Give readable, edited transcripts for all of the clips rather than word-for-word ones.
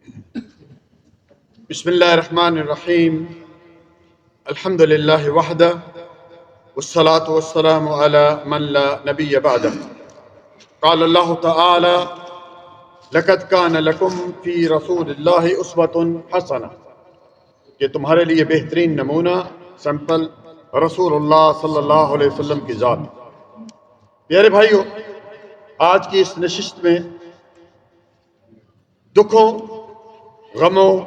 بسم الله الرحمن الرحيم. الحمد لله وحده والصلاة والسلام على من لا نبي بعده. قال الله تعالى: لقد كان لكم في رسول الله أسوة حسنة، کہ تمہارے لیے بہترین نمونہ سمپل رسول اللہ صلی اللہ علیہ وسلم کی ذات۔ پیارے بھائیو، آج کی اس نشست میں دکھوں، غموں،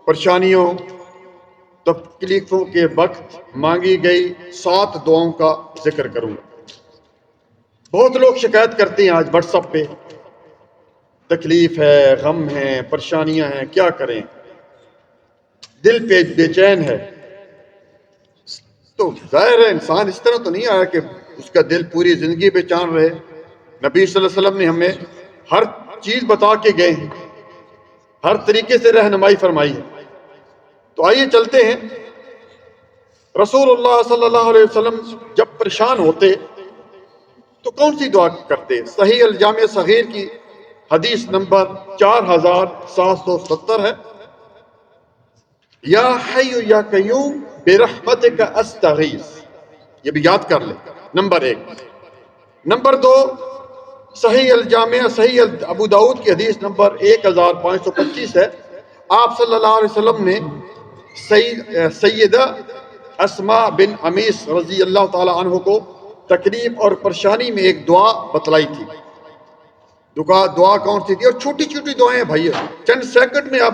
پریشانیوں، تکلیفوں کے وقت مانگی گئی 7 دعاؤں کا ذکر کروں گا۔ بہت لوگ شکایت کرتے ہیں آج واٹس ایپ پہ، تکلیف ہے، غم ہے، پریشانیاں ہیں، کیا کریں، دل پہ بے چین ہے۔ تو ظاہر ہے انسان اس طرح تو نہیں آیا کہ اس کا دل پوری زندگی بے چین رہے۔ نبی صلی اللہ علیہ وسلم نے ہمیں ہر چیز بتا کے گئے ہیں، ہر طریقے سے رہنمائی فرمائی ہے۔ تو آئیے چلتے ہیں۔ رسول اللہ صلی اللہ علیہ وسلم جب پریشان ہوتے تو کون سی دعا کرتے؟ صحیح الجامع صغیر کی حدیث نمبر 4770 ہے: یا حی یا قیوم برحمتک استغیث۔ یہ بھی یاد کر لیں، نمبر 1۔ نمبر 2، صحیح الجامع صحیح ابو داؤد کی حدیث نمبر 1525 ہے۔ آپ صلی اللہ علیہ وسلم نے سیدہ اسماء بن عمیس رضی اللہ تعالی عنہ کو تکلیف اور پریشانی میں ایک دعا بتلائی تھی۔ دعا کون سی تھی؟ اور چھوٹی چھوٹی دعائیں بھائی، چند سیکنڈ میں آپ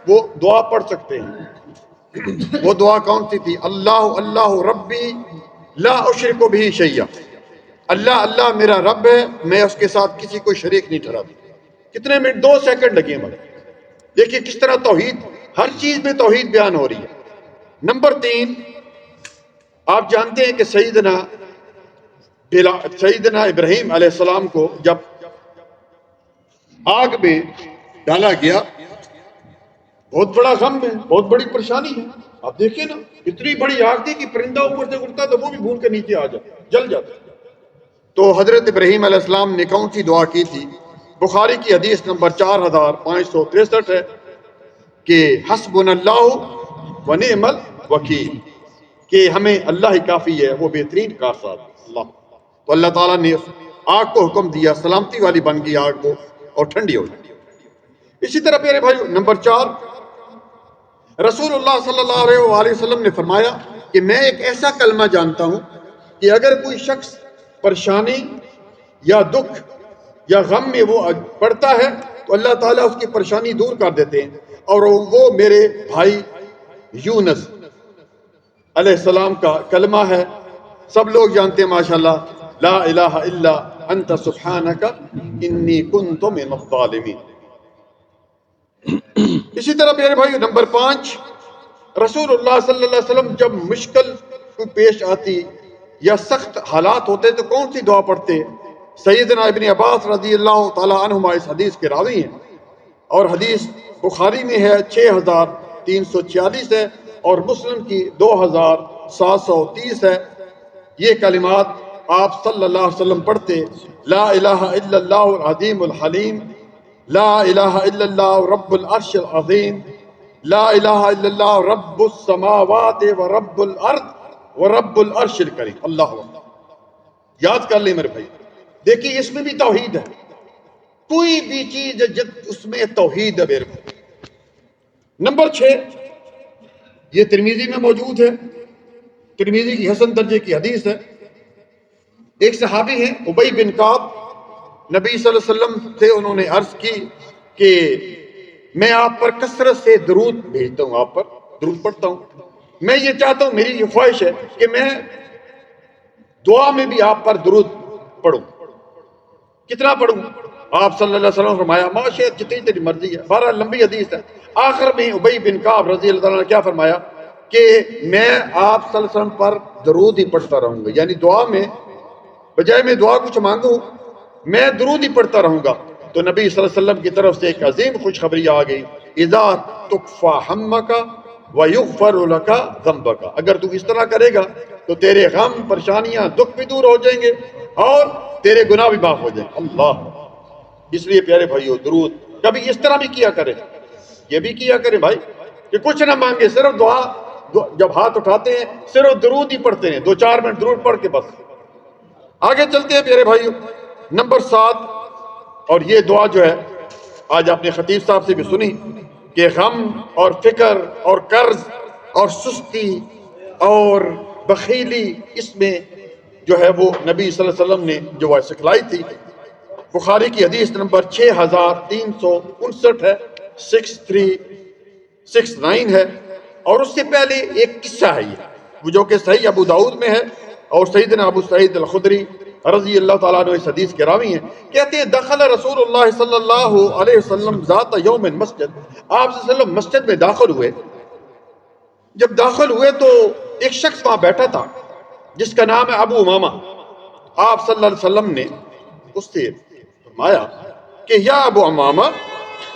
وہ دعا پڑھ سکتے ہیں۔ وہ دعا کون سی تھی؟ اللہ اللہ ربی لا اشرک بہ شیئا۔ اللہ اللہ میرا رب ہے، میں اس کے ساتھ کسی کو شریک نہیں ٹھہراتا۔ کتنے منٹ؟ 2 سیکنڈ لگے ہیں۔ دیکھیے کس طرح توحید، ہر چیز میں توحید بیان ہو رہی ہے۔ نمبر 3، آپ جانتے ہیں کہ سیدنا ابراہیم علیہ السلام کو جب آگ میں ڈالا گیا، بہت بڑا غم ہے، بہت بڑی پریشانی ہے۔ آپ دیکھیں نا، اتنی بڑی آگ تھی کہ پرندہ اوپر سے اڑتا تو وہ بھی بھون کے نیچے آ جاتا، جل جاتا۔ تو حضرت ابراہیم علیہ السلام نے کون سی دعا کی تھی؟ بخاری کی حدیث نمبر 4563 ہے کہ حسبنا اللہ و نعم الوکیل، کہ ہمیں اللہ ہی کافی ہے، وہ بہترین کارساز اللہ۔ تو اللہ تعالیٰ نے آگ کو حکم دیا، سلامتی والی بن گئی آگ کو اور ٹھنڈی ہو گئی۔ اسی طرح پیارے بھائی، نمبر 4، رسول اللہ صلی اللہ علیہ وسلم نے فرمایا کہ میں ایک ایسا کلمہ جانتا ہوں کہ اگر کوئی شخص پریشانی یا دکھ یا غم میں وہ پڑتا ہے تو اللہ تعالیٰ اس کی پریشانی دور کر دیتے ہیں۔ اور وہ میرے بھائی یونس علیہ السلام کا کلمہ ہے، سب لوگ جانتے ہیں ماشاءاللہ، لا الہ الا انت سبحانک انی کنت من الظالمین۔ اسی طرح میرے بھائی، نمبر 5، رسول اللہ صلی اللہ علیہ وسلم جب مشکل کوئی پیش آتی یا سخت حالات ہوتے تو کون سی دعا پڑھتے؟ سیدنا ابن عباس رضی اللہ تعالی عنہما اس حدیث کے راوی ہیں، اور حدیث بخاری میں ہے 6346 ہے، اور مسلم کی 2730 ہے۔ یہ کلمات آپ صلی اللہ علیہ وسلم پڑھتے: لا الہ الا اللہ العظیم الحلیم، لا الہ الا اللہ رب العرش العظیم، لا الہ الا اللہ رب السماوات و رب الارض و رب العرش الکریم۔ اللہ اکبر، یاد کر لیں میرے بھائی۔ دیکھیے اس میں بھی توحید ہے، کوئی بھی چیز اس میں توحید ہے میرے بھائی۔ نمبر 6، یہ ترمذی میں موجود ہے، ترمذی کی حسن درجے کی حدیث ہے۔ ایک صحابی ہیں ابی بن کعب، نبی صلی اللہ علیہ وسلم سے انہوں نے عرض کی کہ میں آپ پر کثرت سے درود بھیجتا ہوں، آپ پر درود پڑھتا ہوں، میں یہ چاہتا ہوں، میری یہ خواہش ہے کہ میں دعا میں بھی آپ پر درود پڑھوں۔ کتنا پڑھوں؟ آپ صلی اللہ علیہ وسلم نے فرمایا معاشیت جتنی تیری مرضی ہے۔ بہرحال لمبی حدیث ہے۔ آخر میں ابی بن کعب رضی اللہ عنہ نے کیا فرمایا کہ میں آپ صلی اللہ علیہ وسلم پر درود ہی پڑھتا رہوں گا، یعنی دعا میں بجائے میں دعا کچھ مانگوں میں درود ہی پڑھتا رہوں گا۔ تو نبی صلی اللہ علیہ وسلم کی طرف سے ایک عظیم خوشخبری آ گئی: اذا تکفی ہمک ویغفر لک ذنبک، اگر تو اس طرح کرے گا تو تیرے غم، پریشانیاں، دکھ بھی دور ہو جائیں گے اور تیرے گناہ بھی معاف ہو جائیں گے۔ اللہ، اس لیے پیارے بھائیو، درود کبھی اس طرح بھی کیا کرے یہ بھی کیا کریں بھائی کہ کچھ نہ مانگے، صرف دعا، جب ہاتھ اٹھاتے ہیں صرف درود ہی پڑھتے ہیں، 2-4 منٹ درود پڑھ کے بس۔ آگے چلتے ہیں پیارے بھائیو، نمبر 7، اور یہ دعا جو ہے آج آپ نے خطیب صاحب سے بھی سنی کہ غم اور فکر اور قرض اور سستی اور بخیلی، اس میں جو ہے وہ نبی صلی اللہ علیہ وسلم نے جو ہے سکھلائی تھی۔ بخاری کی حدیث نمبر 6359 ہے، 6369 ہے، اور اس سے پہلے ایک قصہ ہے یہ، وہ جو کہ صحیح ابو داؤد میں ہے، اور سیدنا ابو سعید الخدری رضی اللہ تعالیٰ عنہ اس حدیث کے راوی ہیں، کہتے ہیں دخل رسول اللہ صلی اللہ علیہ وسلم ذات یوم مسجد، آپ صلی اللہ علیہ وسلم مسجد میں داخل ہوئے۔ جب داخل ہوئے تو ایک شخص وہاں بیٹھا تھا جس کا نام ہے ابو امامہ۔ آپ صلی اللہ علیہ وسلم نے اس سے فرمایا کہ یا ابو امامہ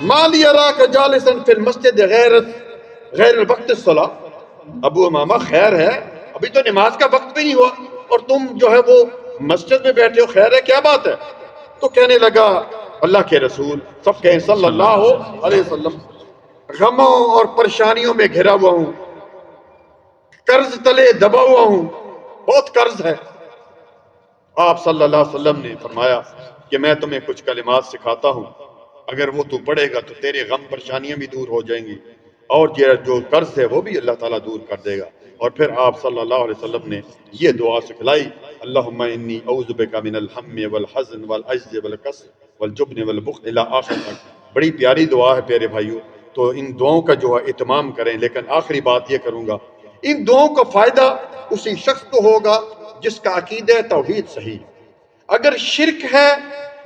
ما لی اراک جالسا فی المسجد غیر الوقت الصلاۃ، ابو امامہ خیر ہے، ابھی تو نماز کا وقت بھی نہیں ہوا اور تم جو ہے وہ مسجد میں بیٹھے ہو، خیر ہے، کیا بات ہے؟ تو کہنے لگا اللہ کے رسول، سب کہیں صلی اللہ علیہ وسلم، غموں اور پریشانیوں میں گھرا ہوا ہوں، قرض تلے دبا ہوا ہوں، بہت قرض ہے۔ آپ صلی اللہ علیہ وسلم نے فرمایا کہ میں تمہیں کچھ کلمات سکھاتا ہوں، اگر وہ تو پڑھے گا تو تیرے غم پریشانیاں بھی دور ہو جائیں گی، اور جو قرض ہے وہ بھی اللہ تعالیٰ دور کر دے گا۔ اور پھر آپ صلی اللہ علیہ وسلم نے یہ دعا سکھلائی، اللہم انی اعوذ بک من الہم والحزن والعجز والکسل والجبن والبخل، الی آخر تک۔ بڑی پیاری دعا ہے پیارے بھائیو، تو ان دعاؤں کا جو ہے اہتمام کریں۔ لیکن آخری بات یہ کروں گا، ان دعاؤں کا فائدہ اسی شخص کو ہوگا جس کا عقیدہ توحید صحیح۔ اگر شرک ہے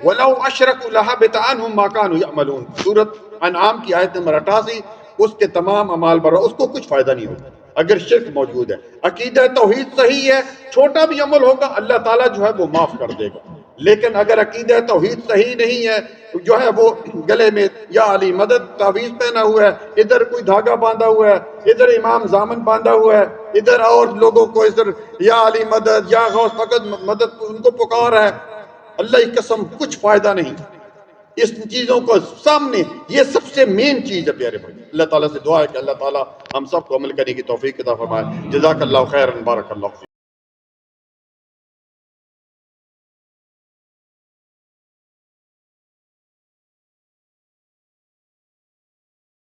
وَلَوْ أَشْرَكُوا لَحَبِطَ عَنْهُمْ مَا كَانُوا يَعْمَلُونَ، سورۃ انعام کی آیت نمبر 88، اس کے تمام اعمال برا، اس کو کچھ فائدہ نہیں ہوگا اگر شرک موجود ہے۔ عقیدہ توحید صحیح ہے، چھوٹا بھی عمل ہوگا اللہ تعالیٰ جو ہے وہ معاف کر دے گا۔ لیکن اگر عقیدہ توحید صحیح نہیں ہے، جو ہے وہ گلے میں یا علی مدد تعویذ پہنا ہوا ہے، ادھر کوئی دھاگا باندھا ہوا ہے، ادھر امام زامن باندھا ہوا ہے، ادھر اور لوگوں کو ادھر یا علی مدد یا غوث فقط مدد ان کو پکار ہے، اللہ کی قسم کچھ فائدہ نہیں۔ اس چیزوں کو سامنے، یہ سب سے مین چیز ہے پیارے بھائی۔ اللہ تعالیٰ سے دعا ہے کہ اللہ تعالیٰ ہم سب کو عمل کرنے کی توفیق عطا فرمائے۔ جزاک اللہ خیرا، بارک اللہ فیک۔